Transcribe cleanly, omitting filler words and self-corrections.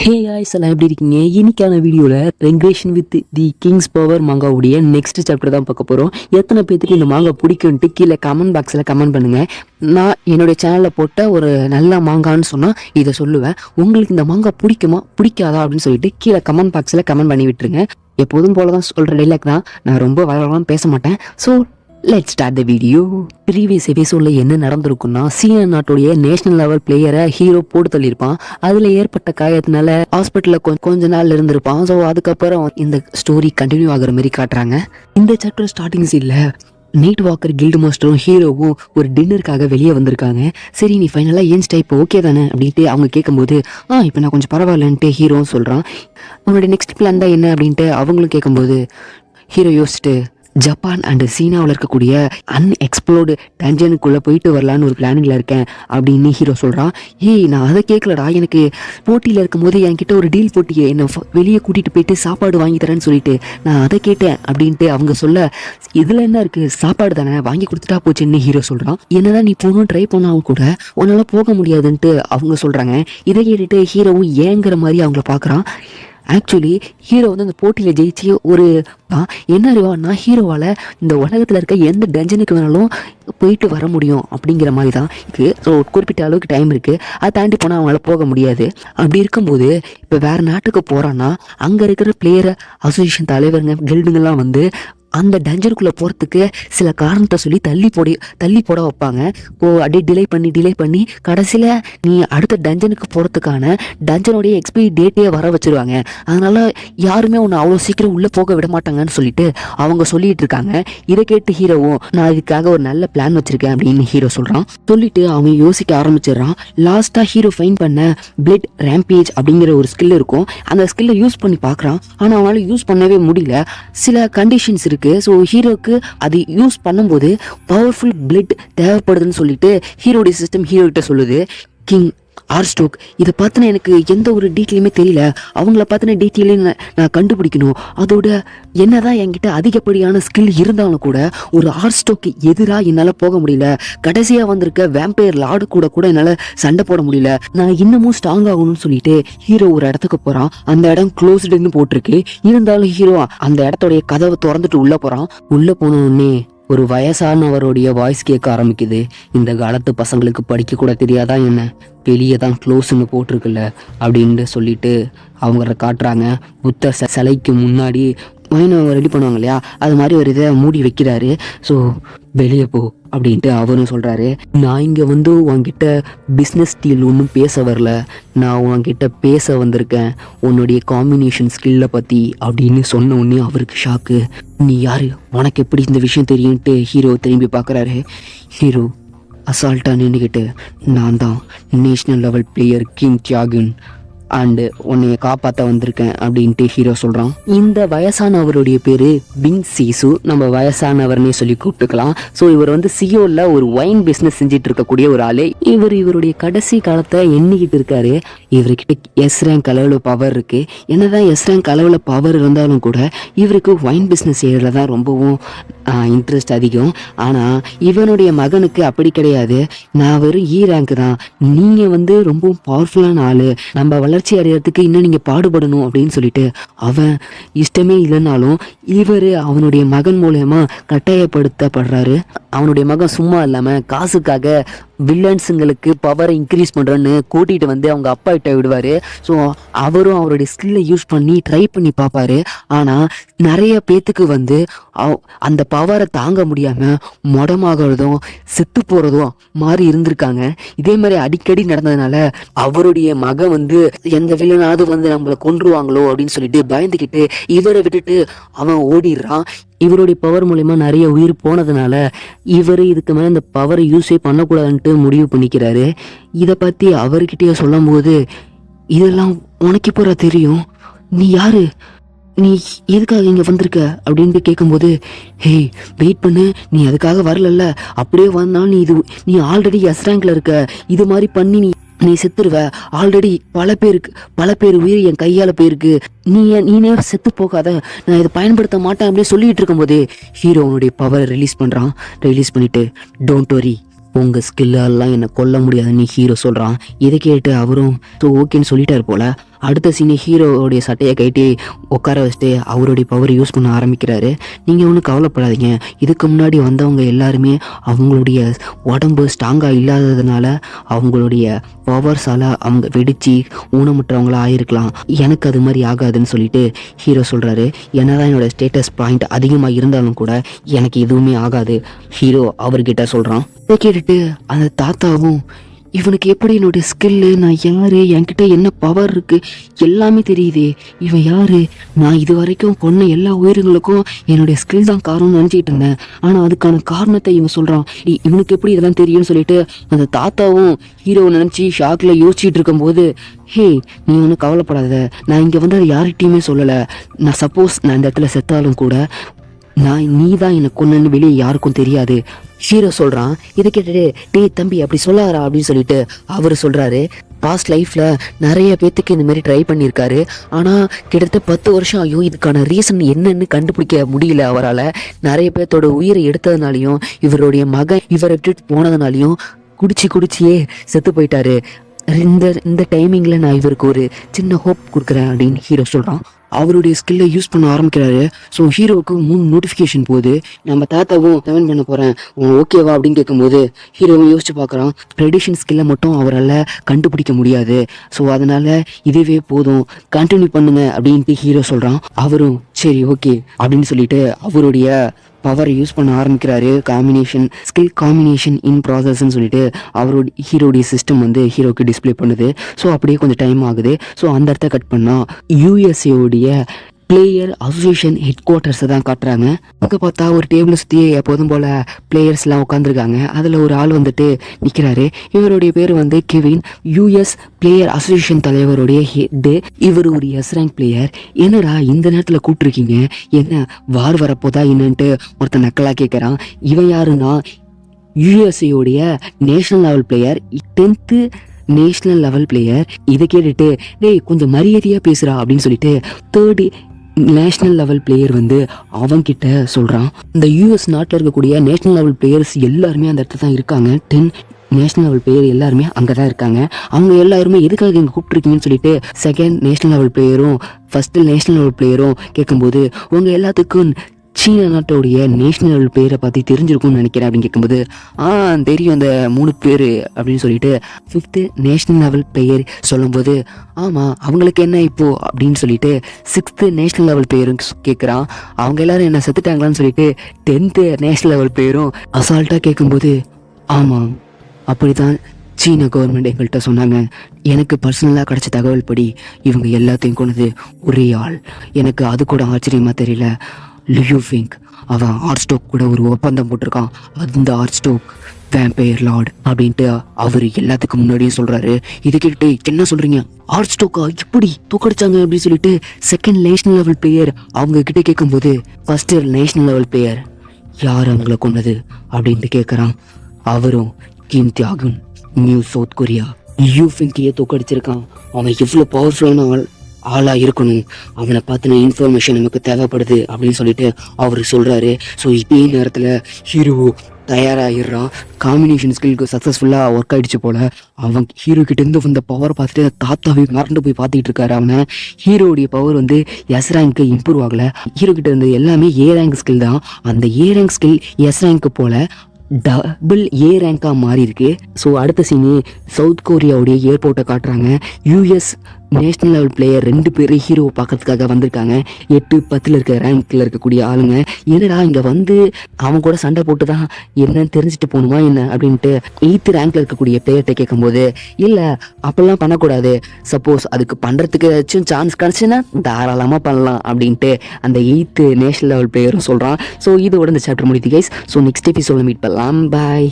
Hey guys எல்லாம் எப்படி இருக்கீங்க? இன்னைக்கான வீடியோவில் regression with the king's power மாங்காவுடைய நெக்ஸ்ட் சாப்டர் தான் பார்க்க போகிறோம். எத்தனை பேருக்கு இந்த மாங்கா பிடிக்கும்ட்டு கீழே கமெண்ட் பாக்ஸில் கமெண்ட் பண்ணுங்கள். நான் என்னுடைய சேனலில் போட்ட ஒரு நல்ல மாங்கான்னு சொன்னால் இதை சொல்லுவேன். உங்களுக்கு இந்த மாங்கா பிடிக்குமா பிடிக்காதா அப்படின்னு சொல்லிட்டு கீழே கமெண்ட் பாக்ஸில் கமெண்ட் பண்ணி விட்டுருங்க. எப்போதும் போல தான் சொல்கிற டைலாக் தான், நான் ரொம்ப வளரலாம் பேச மாட்டேன். So let's start the video. Previous எபிசோட்ல என்ன நடந்திருக்குன்னா, சீனா நாட்டுடைய நேஷனல் லெவல் பிளேயரை ஹீரோ போட்டு தள்ளியிருப்பான். அதுல ஏற்பட்ட காயத்தினால ஹாஸ்பிட்டல்ல கொஞ்ச நாள் இருந்திருப்பான். ஸோ அதுக்கப்புறம் இந்த ஸ்டோரி கண்டினியூ ஆகுற மாதிரி காட்டுறாங்க. இந்த சாப்டர் ஸ்டார்டிங் சீன்ல நைட் வாக்கர் கில்டு மாஸ்டரும் ஹீரோவும் ஒரு டின்னருக்காக வெளியே வந்திருக்காங்க. சரி நீ ஃபைனலாக ஏன் ஸ்டைப் ஓகே தானே அப்படின்ட்டு அவங்க கேட்கும்போது இப்போ நான் கொஞ்சம் பரவாயில்லன்ட்டு ஹீரோவும் சொல்கிறான். உன்னோட நெக்ஸ்ட் பிளான் தான் என்ன அப்படின்ட்டு அவங்களும் கேட்கும்போது ஹீரோ யோசிச்சுட்டு ஜப்பான் அண்ட் சீனாவில் இருக்கக்கூடிய அன்எக்ஸ்ப்ளோர்டு டஞ்சனுக்குள்ளே போயிட்டு வரலான்னு ஒரு பிளானிங்கில் இருக்கேன் அப்படின்னு ஹீரோ சொல்கிறான். நான் அதை கேட்கலடா, எனக்கு போட்டியில் இருக்கும்போது என்கிட்ட ஒரு டீல் போட்டியே, என்னை வெளியே கூட்டிகிட்டு போயிட்டு சாப்பாடு வாங்கி தரேன்னு சொல்லிட்டு நான் அதை கேட்டேன் அப்படின்ட்டு அவங்க சொல்ல, இதில் என்ன இருக்குது, சாப்பாடு தானே வாங்கி கொடுத்துட்டா போச்சுன்னு ஹீரோ சொல்கிறான். என்னதான் நீ போகணும் ட்ரை பண்ணாலும் கூட உன்னால் போக முடியாதுன்ட்டு அவங்க சொல்கிறாங்க. இதை கேட்டுட்டு ஹீரோவும் ஏங்கிற மாதிரி அவங்கள பார்க்குறான். ஆக்சுவலி ஹீரோ வந்து அந்த போட்டியில் ஜெயிச்சு ஒரு என்ன அறிவான்னா, ஹீரோவால் இந்த உலகத்தில் இருக்க எந்த டஞ்சனுக்கு வேணாலும் போயிட்டு வர முடியும் அப்படிங்கிற மாதிரி தான் இருக்குது. ஸோ குறிப்பிட்ட அளவுக்கு டைம் இருக்குது, அதை தாண்டி போனால் அவங்களால போக முடியாது. அப்படி இருக்கும்போது இப்போ வேறு நாட்டுக்கு போகிறான்னா அங்கே இருக்கிற பிளேயர் அசோசியேஷன் தலைவருங்க கில்டுங்கெல்லாம் வந்து அந்த டஞ்சனுக்குள்ளே போகிறதுக்கு சில காரணத்தை சொல்லி தள்ளி போட வைப்பாங்க. அப்படியே டிலே பண்ணி கடைசியில் நீ அடுத்த டஞ்சனுக்கு போகிறதுக்கான டஞ்சனுடைய எக்ஸ்பைரி டேட்டே வர வச்சுருவாங்க. அதனால் யாருமே உன்னை அவ்வளோ சீக்கிரம் உள்ளே போக விட மாட்டாங்கன்னு சொல்லிட்டு அவங்க சொல்லிட்டு இருக்காங்க. இதை கேட்டு ஹீரோவும் நான் இதுக்காக ஒரு நல்ல பிளான் வச்சுருக்கேன் அப்படின்னு ஹீரோ சொல்கிறான். சொல்லிட்டு அவன் யோசிக்க ஆரம்பிச்சிடுறான். லாஸ்ட்டாக ஹீரோ ஃபைன் பண்ண பிளட் ரேம்பேஜ் அப்படிங்கிற ஒரு ஸ்கில் இருக்கும். அந்த ஸ்கில்லை யூஸ் பண்ணி பார்க்குறான். ஆனால் அவனால் யூஸ் பண்ணவே முடியல. சில கண்டிஷன்ஸ் இருக்குது. ஸோ ஹீரோக்கு அது யூஸ் பண்ணும்போது பவர்ஃபுல் பிளட் தேவைப்படுதுன்னு சொல்லிட்டு ஹீரோடைய சிஸ்டம் ஹீரோ கிட்ட சொல்லுது. கிங் ஆர்ஸ்டோக் இதை பார்த்தினா எனக்கு எந்த ஒரு டீட்டெயிலுமே தெரியல, அவங்கள பார்த்தின டீட்டெயிலையும் நான் கண்டுபிடிக்கணும். அதோட என்னதான் என்கிட்ட அதிகப்படியான ஸ்கில் இருந்தாலும் கூட ஒரு ஆர்ஸ்டோக்கு எதிராக என்னால் போக முடியல. கடைசியாக வந்திருக்க வேம்பயர் லார்டு கூட என்னால் சண்டை போட முடியல. நான் இன்னமும் ஸ்ட்ராங் ஆகணும்னு சொல்லிட்டு ஹீரோ ஒரு இடத்துக்கு போகிறான். அந்த இடம் க்ளோஸ்டுன்னு போட்டிருக்கு. இருந்தாலும் ஹீரோ அந்த இடத்துடைய கதவை திறந்துட்டு உள்ளே போகிறான். உள்ளே போனோடனே ஒரு வயசானவருடைய வாய்ஸ் கேட்க ஆரம்பிக்குது. இந்த காலத்து பசங்களுக்கு படிக்க கூட தெரியாதான் என்ன, வெளியே தான் க்ளோஸ்ன்னு போட்டிருக்குல்ல அப்படின்ட்டு சொல்லிட்டு அவங்க காட்டுறாங்க. புத்தர் சிலைக்கு முன்னாடி வைனை ரெடி பண்ணுவாங்க இல்லையா, அது மாதிரி ஒரு இதை மூடி வைக்கிறாரு. ஸோ வெளியே போ அப்படின்ட்டு அவரும் சொல்கிறாரு. நான் இங்கே வந்து உன்கிட்ட பிஸ்னஸ் டீல் ஒன்றும் பேச வரல, நான் உன்கிட்ட பேச வந்திருக்கேன் உன்னுடைய காம்பினேஷன் ஸ்கில்லை பற்றி அப்படின்னு சொன்ன உடனே அவருக்கு ஷாக்கு. நீ யார், உனக்கு எப்படி இந்த விஷயம் தெரியும்ட்டு ஹீரோ திரும்பி பார்க்குறாரு. ஹீரோ அசால்ட்டாக நின்றுக்கிட்டு நான் தான் நேஷ்னல் லெவல் பிளேயர் கிங் தியாகின் அண்டு உன்னைய காப்பாற்ற வந்திருக்கேன் அப்படின்ட்டு ஹீரோ சொல்கிறான். இந்த வயசானவருடைய பேர் பிங் சீசு, நம்ம வயசானவர்னே சொல்லி கூப்பிட்டுக்கலாம். ஸோ இவர் வந்து சியோவில் ஒரு ஒயின் பிஸ்னஸ் செஞ்சுட்டு இருக்கக்கூடிய ஒரு ஆள். இவருடைய கடைசி காலத்தை எண்ணிக்கிட்டு இருக்காரு. இவர்கிட்ட எஸ் ரேங்க் அளவில் பவர் இருக்குது. என்னதான் எஸ் ரேங்க் அளவில் பவர் இருந்தாலும் கூட இவருக்கு ஒயின் பிஸ்னஸ் செய்யறதுல தான் ரொம்பவும் இன்ட்ரெஸ்ட் அதிகம். ஆனால் இவனுடைய மகனுக்கு அப்படி கிடையாது, நான் வெறும் இ ரேங்க் தான், நீங்கள் வந்து ரொம்பவும் பவர்ஃபுல்லான ஆள், நம்ம வளர்ச்சி அடைகிறதுக்கு இன்னும் நீங்கள் பாடுபடணும் அப்படின்னு சொல்லிட்டு அவன் இஷ்டமே இல்லைனாலும் இவர் அவனுடைய மகன் மூலமா கட்டாயப்படுத்தப்படுறாரு. அவனுடைய மகன் சும்மா இல்லாமல் காசுக்காக வில்லன்ஸுங்களுக்கு பவரை இன்க்ரீஸ் பண்ணுறன்னு கூட்டிகிட்டு வந்து அவங்க அப்பா கிட்ட விடுவார். ஸோ அவரும் அவருடைய ஸ்கில்லை யூஸ் பண்ணி ட்ரை பண்ணி பார்ப்பாரு. ஆனால் நிறைய பேத்துக்கு வந்து அந்த பவரை தாங்க முடியாமல் மொடமாகறதும் செத்து போகிறதும் மாதிரி இருந்திருக்காங்க. இதே மாதிரி அடிக்கடி நடந்ததுனால அவருடைய மகன் வந்து எந்த வில்லனாவது வந்து நம்மளை கொன்றுவாங்களோ அப்படின்னு சொல்லிட்டு பயந்துக்கிட்டு இவரை விட்டுட்டு அவன் ஓடிடுறான். இவருடைய பவர் மூலமா நிறைய உயிர் போனதுனால இவர் இதுக்கு மேலே இந்த பவரை யூஸே பண்ணக்கூடாதுன்ட்டு முடிவு பண்ணிக்கிறாரு. இதை பற்றி அவர்கிட்டயே சொல்லும் போது, இதெல்லாம் உனக்கு இப்போ தெரியும், நீ யாரு, நீ எதுக்காக இங்கே வந்திருக்க அப்படின்ட்டு கேட்கும்போது, வெயிட் பண்ணு, நீ அதுக்காக வரலல்ல, அப்படியே வந்தாலும் நீ ஆல்ரெடி எஸ் ரேங்க்ல இருக்க, இது மாதிரி பண்ணி நீ செத்துருவ. ஆல்ரெடி பல பேர் உயிர் என் கையால் போயிருக்கு, நீனே செத்து போகாத, நான் இதை பயன்படுத்த மாட்டேன் அப்படின்னு சொல்லிட்டு இருக்கும்போது ஹீரோனுடைய பவரை ரிலீஸ் பண்ணிட்டு டோன்ட் வரி, உங்கள் ஸ்கில்லெல்லாம் என்னை கொல்ல முடியாதுன்னு ஹீரோ சொல்கிறான். இதை கேட்டு அவரும் ஸோ ஓகேன்னு சொல்லிட்டாரு போல். அடுத்த சீனி ஹீரோவுடைய சட்டையை கட்டி உட்கார வச்சுட்டு அவருடைய பவர் யூஸ் பண்ண ஆரம்பிக்கிறாரு. நீங்கள் ஒன்றும் கவலைப்படாதீங்க, இதுக்கு முன்னாடி வந்தவங்க எல்லாருமே அவங்களுடைய உடம்பு ஸ்ட்ராங்காக இல்லாததுனால அவங்களுடைய பவர்ஸால் அவங்க வெடித்து ஊனமுற்றவங்களா ஆயிருக்கலாம், எனக்கு அது மாதிரி ஆகாதுன்னு சொல்லிட்டு ஹீரோ சொல்கிறாரு. என்னதான் என்னோடய ஸ்டேட்டஸ் பாயிண்ட் அதிகமாக இருந்தாலும் கூட எனக்கு எதுவுமே ஆகாது ஹீரோ அவர்கிட்ட சொல்கிறான். இதை கேட்டுட்டு அந்த தாத்தாவும் இவனுக்கு எப்படி என்னுடைய ஸ்கில்லு, நான் யாரு, என்கிட்ட என்ன பவர் இருக்கு எல்லாமே தெரியுதே, இவன் யாரு, நான் இது வரைக்கும் கொன்ன எல்லா உயிர்களுக்கும் என்னுடைய ஸ்கில் தான் காரணம்னு நினச்சிக்கிட்டு இருந்தேன், ஆனால் அதுக்கான காரணத்தை இவன் சொல்கிறான், இவனுக்கு எப்படி இதெல்லாம் தெரியும்னு சொல்லிட்டு அந்த தாத்தாவும் ஹீரோவை நினச்சி ஷாக்கில் யோசிச்சுட்டு இருக்கும்போது, ஹே நீ ஒன்றும் கவலைப்படாத, நான் இங்கே வந்து அதை யார்கிட்டையுமே சொல்லலை, நான் சப்போஸ் நான் இந்த இடத்துல செத்தாலும் கூட நீ தான் எனக்கு கொன்னு வெளியே யாருக்கும் தெரியாது ஹீரோ சொல்கிறான். இதை கேட்டுட்டு டேய் தம்பி அப்படி சொல்லாரா அப்படின்னு சொல்லிட்டு அவர் சொல்கிறாரு, பாஸ்ட் லைஃப்பில் நிறைய பேர்த்துக்கு இந்த மாதிரி ட்ரை பண்ணியிருக்காரு, ஆனால் கிட்டத்தட்ட 10 வருஷம் ஆகும், இதுக்கான ரீசன் என்னன்னு கண்டுபிடிக்க முடியல அவரால். நிறைய பேர்த்தோட உயிரை எடுத்ததுனாலையும் இவருடைய மகன் இவரை விட்டுட்டு போனதுனாலையும் குடிச்சியே செத்து போயிட்டாரு. இந்த டைமிங்கில் நான் இவருக்கு ஒரு சின்ன ஹோப் கொடுக்குறேன் அப்படின்னு ஹீரோ சொல்கிறான். அவருடைய ஸ்கில்லை யூஸ் பண்ண ஆரம்பிக்கிறாரு. ஸோ ஹீரோவுக்கு 3 நோட்டிஃபிகேஷன் போகுது. நம்ம தாத்தாவும் செவன் பண்ண போகிறேன் ஓகேவா அப்படின்னு கேட்கும்போது ஹீரோவும் யோசிச்சு பார்க்குறான். ப்ரெடிஷன் ஸ்கில்லை மட்டும் அவரால் கண்டுபிடிக்க முடியாது, ஸோ அதனால் இதுவே போதும் கண்டினியூ பண்ணுங்க அப்படின்ட்டு ஹீரோ சொல்கிறான். அவரும் சரி ஓகே அப்படின்னு சொல்லிட்டு அவருடைய பவரை யூஸ் பண்ண ஆரம்பிக்கிறாரு. ஸ்கில் காம்பினேஷன் இன் ப்ராசஸ்ன்னு சொல்லிட்டு அவரோட ஹீரோடைய சிஸ்டம் வந்து ஹீரோக்கு டிஸ்பிளே பண்ணுது. ஸோ அப்படியே கொஞ்சம் டைம் ஆகுது. ஸோ அந்த இடத்த கட் பண்ணால் யூஎஸ்ஏடைய பிளேயர் அசோசியேஷன் ஹெட் குவார்ட்டர்ஸை தான் காட்டுறாங்க. அங்கே பார்த்தா ஒரு டேபிள் சுற்றி எப்போதும் போல் பிளேயர்ஸ்லாம் உட்காந்துருக்காங்க. அதில் ஒரு ஆள் வந்துட்டு நிற்கிறாரு. இவருடைய பேர் வந்து கெவின், யூஎஸ் பிளேயர் அசோசியேஷன் தலைவருடைய ஹெட்டு. இவர் ஒரு எஸ் ரேங்க் பிளேயர். என்னடா இந்த நேரத்தில் கூப்பிட்டுருக்கீங்க, என்ன வார் வரப்போதா என்னன்ட்டு ஒருத்தன் நக்கலாக கேட்குறான். இவன் யாருன்னா யூஎஸ்ஏடைய national level player, 10th national level player. இதை கேட்டுட்டு டேய் கொஞ்சம் மரியாதையாக பேசுகிறா அப்படின்னு சொல்லிட்டு 3rd நேஷ்னல் லெவல் பிளேயர் வந்து அவன்கிட்ட சொல்கிறான். இந்த யூஎஸ் நாட்டில் இருக்கக்கூடிய நேஷ்னல் லெவல் பிளேயர்ஸ் எல்லாருமே அந்த இடத்துல தான் இருக்காங்க. 10 நேஷ்னல் லெவல் பிளேயர் எல்லாருமே அங்கே தான் இருக்காங்க. அவங்க எல்லாருமே எதுக்காக இங்கே கூப்பிட்டுருக்கீங்கன்னு சொல்லிட்டு 2nd நேஷ்னல் லெவல் பிளேயரும் 1st நேஷ்னல் லெவல் பிளேயரும் கேட்கும்போது, உங்கள் எல்லாத்துக்கும் சீன நாட்டோடைய நேஷனல் லெவல் பேரை பற்றி தெரிஞ்சிருக்கும்னு நினைக்கிறேன் அப்படின்னு கேட்கும்போது, தெரியும் அந்த 3 பேர் அப்படின்னு சொல்லிட்டு 5th நேஷனல் லெவல் பிளேயர் சொல்லும்போது, ஆமாம் அவங்களுக்கு என்ன இப்போ அப்படின்னு சொல்லிட்டு 6th நேஷனல் லெவல் பிளேயரும் கேட்குறான். அவங்க எல்லாரும் என்ன செத்துட்டாங்களான்னு சொல்லிட்டு 10th நேஷனல் லெவல் பிளேயரும் அசால்ட்டாக கேட்கும்போது, ஆமாம் அப்படி தான் சீன கவர்மெண்ட் எங்கள்கிட்ட சொன்னாங்க. எனக்கு பர்சனலாக கிடச்ச தகவல் படி இவங்க எல்லாத்தையும் கொண்டது ஒரே ஆள். எனக்கு அது கூட ஆச்சரியமாக தெரியல. லியூ ஃபிங் அவன் ஆர்ஸ்டோக் கூட ஒரு ஒப்பந்தம் போட்டிருக்கான். அந்த ஆர்ஸ்டோக் வேம்பயர் லார்ட் அப்படின்ட்டு அவர் எல்லாத்துக்கும் முன்னாடியும் சொல்கிறாரு. இதை கேட்டு என்ன சொல்கிறீங்க, ஆர்ஸ்டோக்கா இப்படி தூக்கடிச்சாங்க அப்படின்னு சொல்லிட்டு 2nd நேஷனல் லெவல் பிளேயர் அவங்க கிட்டே கேட்கும்போது, 1st நேஷனல் லெவல் பிளேயர் யார் அவங்கள கொண்டது அப்படின்ட்டு கேட்குறான். அவரும் கிம் தியாகுன், நியூ சவுத் கொரியா. லியூ ஃபிங்கையே தூக்கடிச்சிருக்கான். அவன் எவ்வளோ பவர்ஃபுல்லான ஆளாக இருக்கணும், அவனை பார்த்தின இன்ஃபர்மேஷன் நமக்கு தேவைப்படுது அப்படின்னு சொல்லிட்டு அவர் சொல்கிறாரு. ஸோ இதே நேரத்தில் ஹீரோ தயாராகிடுறான். காம்பினேஷன் ஸ்கில்க்கு சக்ஸஸ்ஃபுல்லாக ஒர்க் ஆகிடுச்சு போல். அவன் ஹீரோ கிட்டேருந்து வந்த பவர் பார்த்துட்டு தாத்தாவே மறந்து போய் பார்த்துக்கிட்டு இருக்காரு. அவனை ஹீரோடைய பவர் வந்து எஸ் ரேங்க்கு இம்ப்ரூவ் ஆகலை. ஹீரோ கிட்ட இருந்து எல்லாமே ஏ ரேங்க் ஸ்கில் தான். அந்த ஏ ரேங்க் ஸ்கில் எஸ் ரேங்க்கு போல் டபுள் ஏ ரேங்காக மாறி இருக்கு. ஸோ அடுத்த சீனு சவுத் கொரியாவுடைய ஏர்போர்ட்டை காட்டுறாங்க. யூஎஸ் நேஷனல் லெவல் பிளேயர் 2 பேர் ஹீரோவை பார்க்கறதுக்காக வந்திருக்காங்க. 8, 10 இருக்க ரேங்க்கில் இருக்கக்கூடிய ஆளுங்க. என்னடா இங்கே வந்து அவன் கூட சண்டை போட்டு தான் என்னன்னு தெரிஞ்சுட்டு போகணுமா என்ன அப்படின்ட்டு 8th ரேங்க்கில் இருக்கக்கூடிய பிளேயர்கிட்ட கேட்கும்போது, இல்லை அப்படிலாம் பண்ணக்கூடாது, சப்போஸ் அதுக்கு பண்ணுறதுக்கு ஏதாச்சும் சான்ஸ் கிடச்சுன்னா தாராளமாக பண்ணலாம் அப்படின்ட்டு அந்த 8th நேஷனல் லெவல் பிளேயரும் சொல்கிறான். ஸோ இதோட இந்த சாப்டர் முடியுது கைஸ். ஸோ நெக்ஸ்ட் எபிசோட மீட் பண்ணலாம். பாய்.